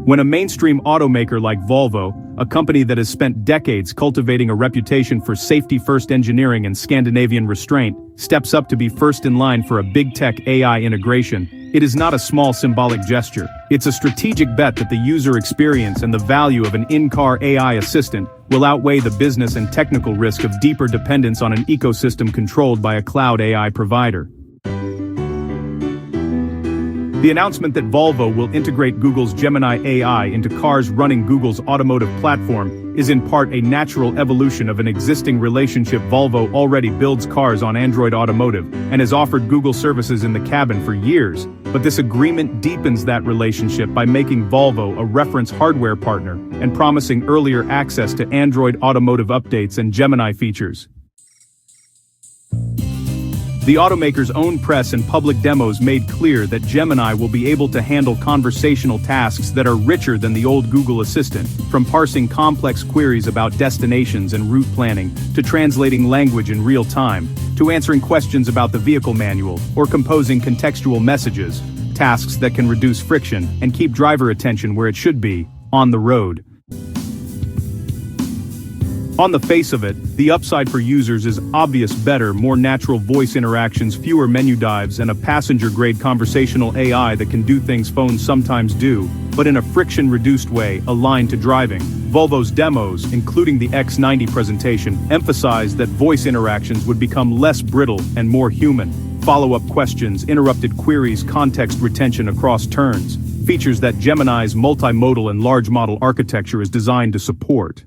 When a mainstream automaker like Volvo, a company that has spent decades cultivating a reputation for safety-first engineering and Scandinavian restraint, steps up to be first in line for a big tech AI integration, it is not a small symbolic gesture. It's a strategic bet that the user experience and the value of an in-car AI assistant will outweigh the business and technical risk of deeper dependence on an ecosystem controlled by a cloud AI provider. The announcement that Volvo will integrate Google's Gemini AI into cars running Google's automotive platform is in part a natural evolution of an existing relationship. Volvo already builds cars on Android Automotive and has offered Google services in the cabin for years, but this agreement deepens that relationship by making Volvo a reference hardware partner and promising earlier access to Android Automotive updates and Gemini features. The automaker's own press and public demos made clear that Gemini will be able to handle conversational tasks that are richer than the old Google Assistant, from parsing complex queries about destinations and route planning, to translating language in real time, to answering questions about the vehicle manual, or composing contextual messages, tasks that can reduce friction and keep driver attention where it should be, on the road. On the face of it, the upside for users is obvious: better, more natural voice interactions, fewer menu dives, and a passenger-grade conversational AI that can do things phones sometimes do, but in a friction-reduced way, aligned to driving. Volvo's demos, including the X90 presentation, emphasized that voice interactions would become less brittle and more human. Follow-up questions, interrupted queries, context retention across turns, features that Gemini's multimodal and large model architecture is designed to support.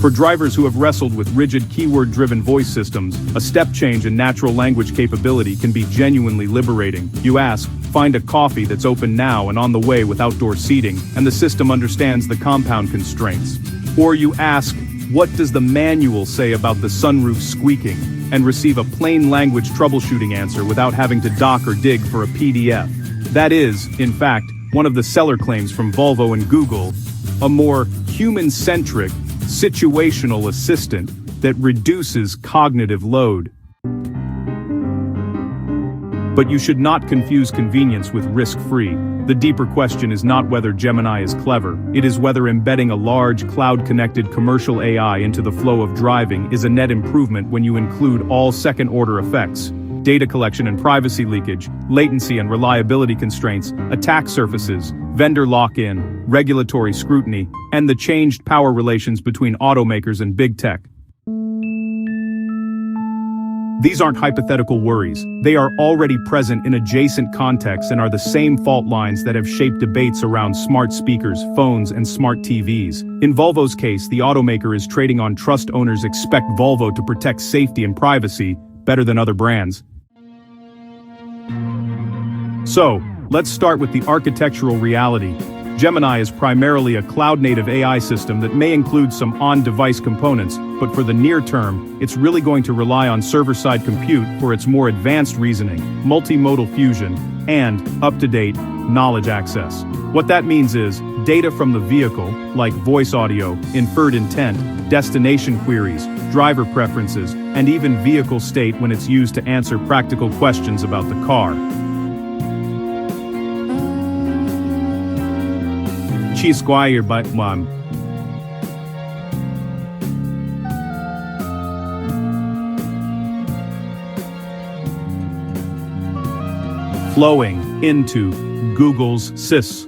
For drivers who have wrestled with rigid keyword-driven voice systems, a step change in natural language capability can be genuinely liberating. You ask, find a coffee that's open now and on the way with outdoor seating, and the system understands the compound constraints. Or you ask, what does the manual say about the sunroof squeaking, and receive a plain language troubleshooting answer without having to dock or dig for a PDF. That is, in fact, one of the seller claims from Volvo and Google, a more human-centric, situational assistant that reduces cognitive load. But you should not confuse convenience with risk-free. The deeper question is not whether Gemini is clever, it is whether embedding a large, cloud-connected commercial AI into the flow of driving is a net improvement when you include all second-order effects: data collection and privacy leakage, latency and reliability constraints, attack surfaces, vendor lock-in, regulatory scrutiny, and the changed power relations between automakers and big tech. These aren't hypothetical worries. They are already present in adjacent contexts and are the same fault lines that have shaped debates around smart speakers, phones, and smart TVs. In Volvo's case, the automaker is trading on trust. Owners expect Volvo to protect safety and privacy better than other brands. So, let's start with the architectural reality. Gemini is primarily a cloud-native AI system that may include some on-device components, but for the near term, it's really going to rely on server-side compute for its more advanced reasoning, multimodal fusion, and up-to-date knowledge access. What that means is, data from the vehicle, like voice audio, inferred intent, destination queries, driver preferences, and even vehicle state when it's used to answer practical questions about the car. Squire by one. Flowing into Google's systems.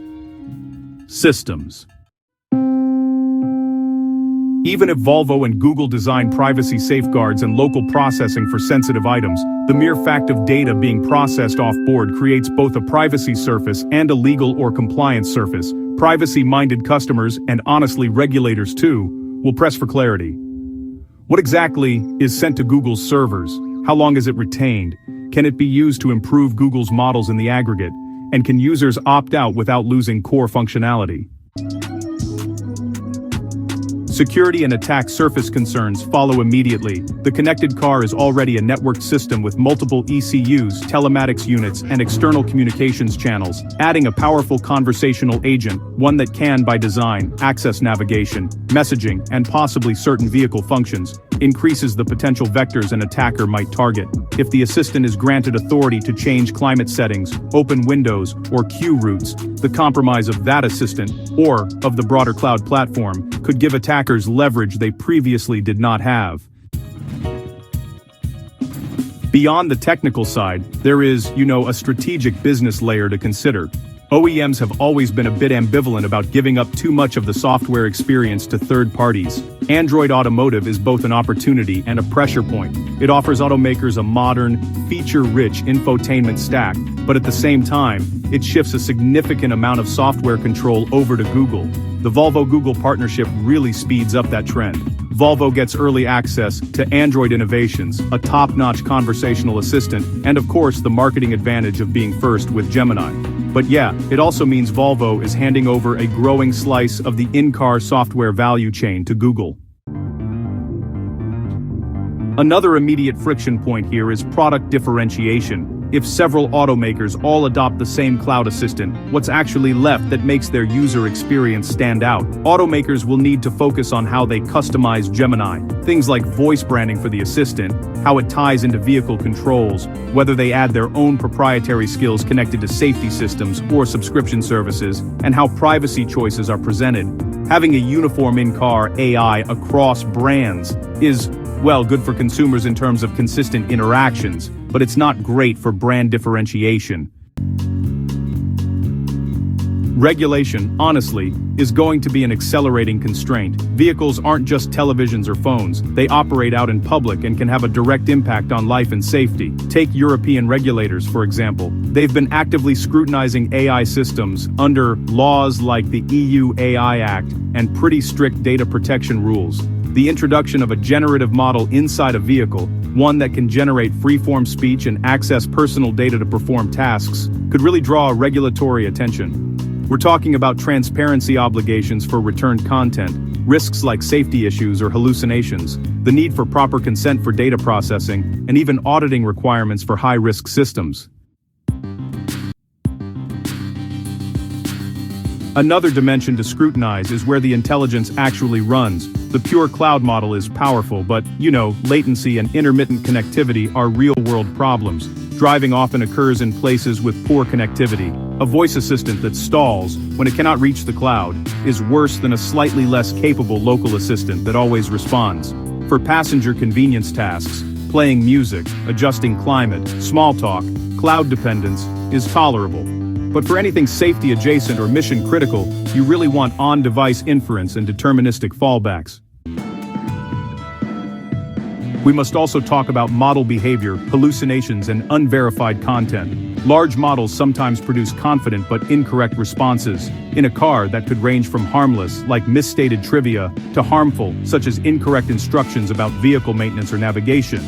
Even if Volvo and Google design privacy safeguards and local processing for sensitive items, the mere fact of data being processed off-board creates both a privacy surface and a legal or compliance surface. Privacy-minded customers, and honestly regulators too, will press for clarity. What exactly is sent to Google's servers? How long is it retained? Can it be used to improve Google's models in the aggregate? And can users opt out without losing core functionality? Security and attack surface concerns follow immediately. The connected car is already a networked system with multiple ECUs, telematics units, and external communications channels, adding a powerful conversational agent, one that can, by design, access navigation, messaging, and possibly certain vehicle functions. increases the potential vectors an attacker might target. If the assistant is granted authority to change climate settings, open windows, or queue routes, the compromise of that assistant, or of the broader cloud platform, could give attackers leverage they previously did not have. Beyond the technical side, there is, a strategic business layer to consider. OEMs have always been a bit ambivalent about giving up too much of the software experience to third parties. Android Automotive is both an opportunity and a pressure point. It offers automakers a modern, feature-rich infotainment stack, but at the same time, it shifts a significant amount of software control over to Google. The Volvo-Google partnership really speeds up that trend. Volvo gets early access to Android innovations, a top-notch conversational assistant, and of course the marketing advantage of being first with Gemini. But yeah, it also means Volvo is handing over a growing slice of the in-car software value chain to Google. Another immediate friction point here is product differentiation. If several automakers all adopt the same cloud assistant, what's actually left that makes their user experience stand out? Automakers will need to focus on how they customize Gemini. Things like voice branding for the assistant, how it ties into vehicle controls, whether they add their own proprietary skills connected to safety systems or subscription services, and how privacy choices are presented. Having a uniform in-car AI across brands is, well, good for consumers in terms of consistent interactions, but it's not great for brand differentiation. Regulation, honestly, is going to be an accelerating constraint. Vehicles aren't just televisions or phones, they operate out in public and can have a direct impact on life and safety. Take European regulators, for example. They've been actively scrutinizing AI systems under laws like the EU AI Act and pretty strict data protection rules. The introduction of a generative model inside a vehicle, one that can generate free-form speech and access personal data to perform tasks, could really draw regulatory attention. We're talking about transparency obligations for returned content, risks like safety issues or hallucinations, the need for proper consent for data processing, and even auditing requirements for high-risk systems. Another dimension to scrutinize is where the intelligence actually runs. The pure cloud model is powerful, but, latency and intermittent connectivity are real-world problems. Driving often occurs in places with poor connectivity. A voice assistant that stalls when it cannot reach the cloud is worse than a slightly less capable local assistant that always responds. For passenger convenience tasks, playing music, adjusting climate, small talk, cloud dependence is tolerable. But for anything safety adjacent or mission critical, you really want on-device inference and deterministic fallbacks. We must also talk about model behavior, hallucinations, and unverified content. Large models sometimes produce confident but incorrect responses. In a car, that could range from harmless, like misstated trivia, to harmful, such as incorrect instructions about vehicle maintenance or navigation.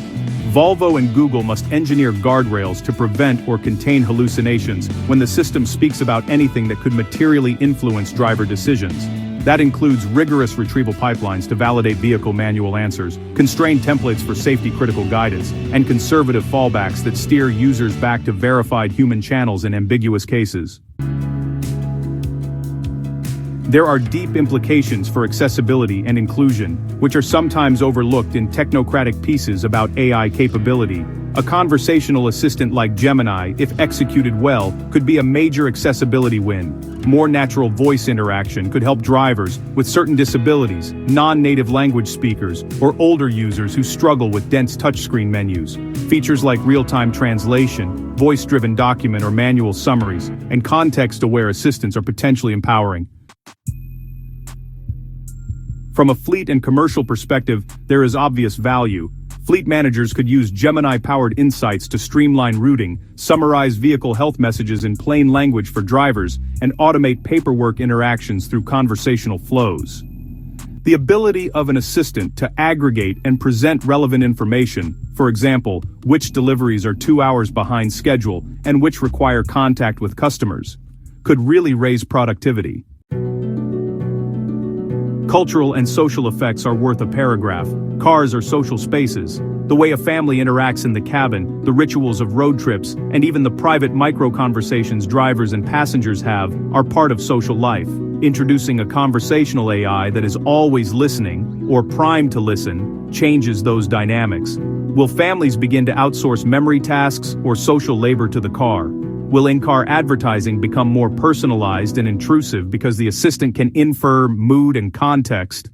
Volvo and Google must engineer guardrails to prevent or contain hallucinations when the system speaks about anything that could materially influence driver decisions. That includes rigorous retrieval pipelines to validate vehicle manual answers, constrained templates for safety-critical guidance, and conservative fallbacks that steer users back to verified human channels in ambiguous cases. There are deep implications for accessibility and inclusion, which are sometimes overlooked in technocratic pieces about AI capability. A conversational assistant like Gemini, if executed well, could be a major accessibility win. More natural voice interaction could help drivers with certain disabilities, non-native language speakers, or older users who struggle with dense touchscreen menus. Features like real-time translation, voice-driven document or manual summaries, and context-aware assistance are potentially empowering. From a fleet and commercial perspective, there is obvious value. Fleet managers could use Gemini-powered insights to streamline routing, summarize vehicle health messages in plain language for drivers, and automate paperwork interactions through conversational flows. The ability of an assistant to aggregate and present relevant information, for example, which deliveries are 2 hours behind schedule and which require contact with customers, could really raise productivity. Cultural and social effects are worth a paragraph. Cars are social spaces. The way a family interacts in the cabin, the rituals of road trips, and even the private micro-conversations drivers and passengers have are part of social life. Introducing a conversational AI that is always listening, or primed to listen, changes those dynamics. Will families begin to outsource memory tasks or social labor to the car? Will in-car advertising become more personalized and intrusive because the assistant can infer mood and context?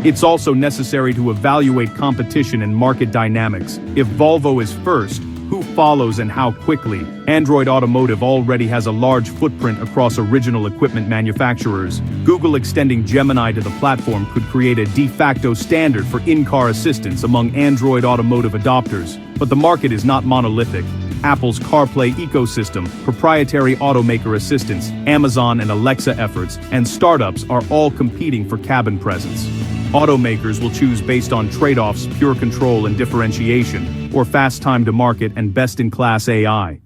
It's also necessary to evaluate competition and market dynamics. If Volvo is first, who follows and how quickly? Android Automotive already has a large footprint across original equipment manufacturers. Google extending Gemini to the platform could create a de facto standard for in-car assistance among Android Automotive adopters. But the market is not monolithic. Apple's CarPlay ecosystem, proprietary automaker assistants, Amazon and Alexa efforts, and startups are all competing for cabin presence. Automakers will choose based on trade-offs, pure control and differentiation, or fast time to market and best-in-class AI.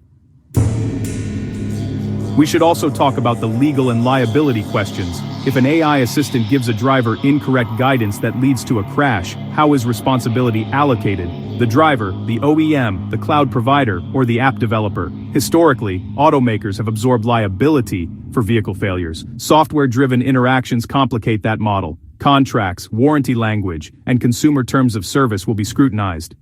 We should also talk about the legal and liability questions. If an AI assistant gives a driver incorrect guidance that leads to a crash, how is responsibility allocated? The driver, the OEM, the cloud provider, or the app developer? Historically, automakers have absorbed liability for vehicle failures. Software-driven interactions complicate that model. Contracts, warranty language, and consumer terms of service will be scrutinized.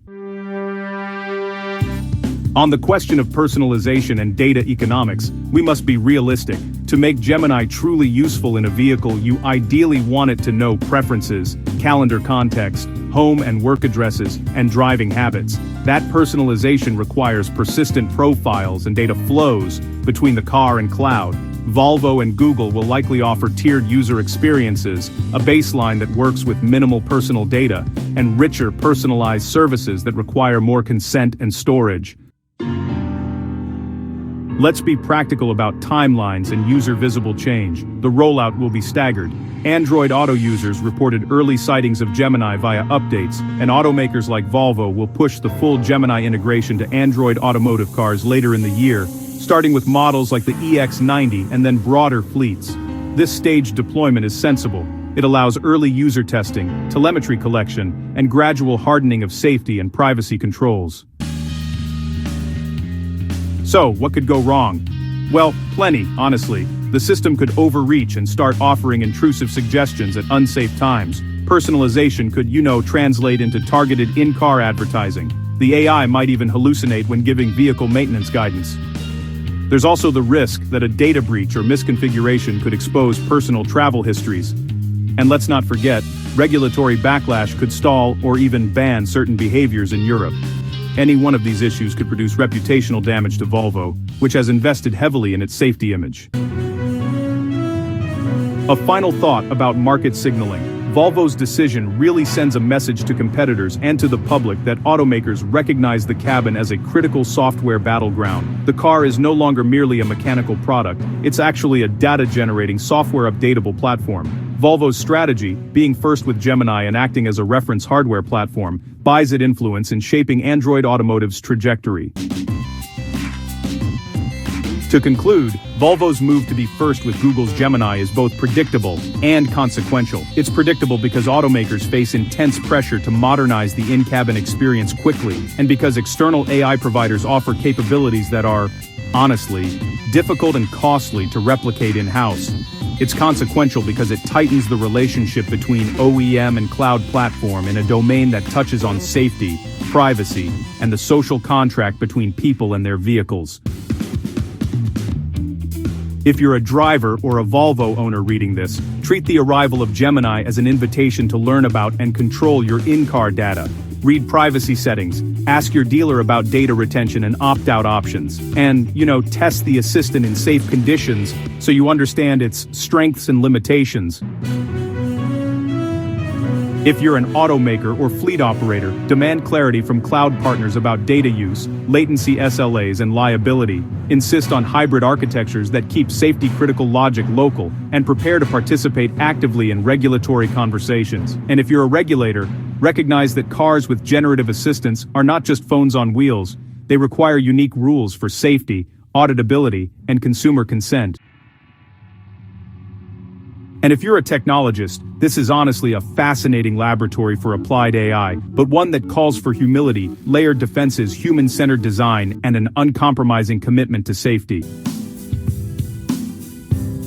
On the question of personalization and data economics, we must be realistic. To make Gemini truly useful in a vehicle, you ideally want it to know preferences, calendar context, home and work addresses, and driving habits. That personalization requires persistent profiles and data flows between the car and cloud. Volvo and Google will likely offer tiered user experiences, a baseline that works with minimal personal data, and richer personalized services that require more consent and storage. Let's be practical about timelines and user-visible change. The rollout will be staggered. Android Auto users reported early sightings of Gemini via updates, and automakers like Volvo will push the full Gemini integration to Android Automotive cars later in the year, starting with models like the EX90 and then broader fleets. This staged deployment is sensible. It allows early user testing, telemetry collection, and gradual hardening of safety and privacy controls. So, what could go wrong? Well, plenty, honestly. The system could overreach and start offering intrusive suggestions at unsafe times. Personalization could, translate into targeted in-car advertising. The AI might even hallucinate when giving vehicle maintenance guidance. There's also the risk that a data breach or misconfiguration could expose personal travel histories. And let's not forget, regulatory backlash could stall or even ban certain behaviors in Europe. Any one of these issues could produce reputational damage to Volvo, which has invested heavily in its safety image. A final thought about market signaling. Volvo's decision really sends a message to competitors and to the public that automakers recognize the cabin as a critical software battleground. The car is no longer merely a mechanical product, it's actually a data-generating, software-updatable platform. Volvo's strategy, being first with Gemini and acting as a reference hardware platform, buys it influence in shaping Android Automotive's trajectory. To conclude, Volvo's move to be first with Google's Gemini is both predictable and consequential. It's predictable because automakers face intense pressure to modernize the in-cabin experience quickly, and because external AI providers offer capabilities that are, honestly, difficult and costly to replicate in-house. It's consequential because it tightens the relationship between OEM and cloud platform in a domain that touches on safety, privacy, and the social contract between people and their vehicles. If you're a driver or a Volvo owner reading this, treat the arrival of Gemini as an invitation to learn about and control your in-car data. Read privacy settings, ask your dealer about data retention and opt-out options, and, test the assistant in safe conditions so you understand its strengths and limitations. If you're an automaker or fleet operator, demand clarity from cloud partners about data use, latency SLAs, and liability. Insist on hybrid architectures that keep safety-critical logic local, and prepare to participate actively in regulatory conversations. And if you're a regulator, recognize that cars with generative assistance are not just phones on wheels. They require unique rules for safety, auditability, and consumer consent. And if you're a technologist, this is honestly a fascinating laboratory for applied AI, but one that calls for humility, layered defenses, human-centered design, and an uncompromising commitment to safety.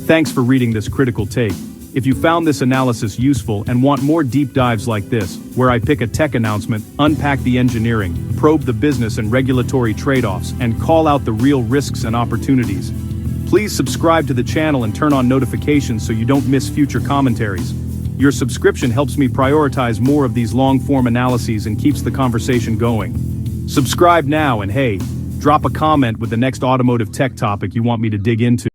Thanks for reading this critical take. If you found this analysis useful and want more deep dives like this, where I pick a tech announcement, unpack the engineering, probe the business and regulatory trade-offs, and call out the real risks and opportunities, please subscribe to the channel and turn on notifications so you don't miss future commentaries. Your subscription helps me prioritize more of these long-form analyses and keeps the conversation going. Subscribe now and hey, drop a comment with the next automotive tech topic you want me to dig into.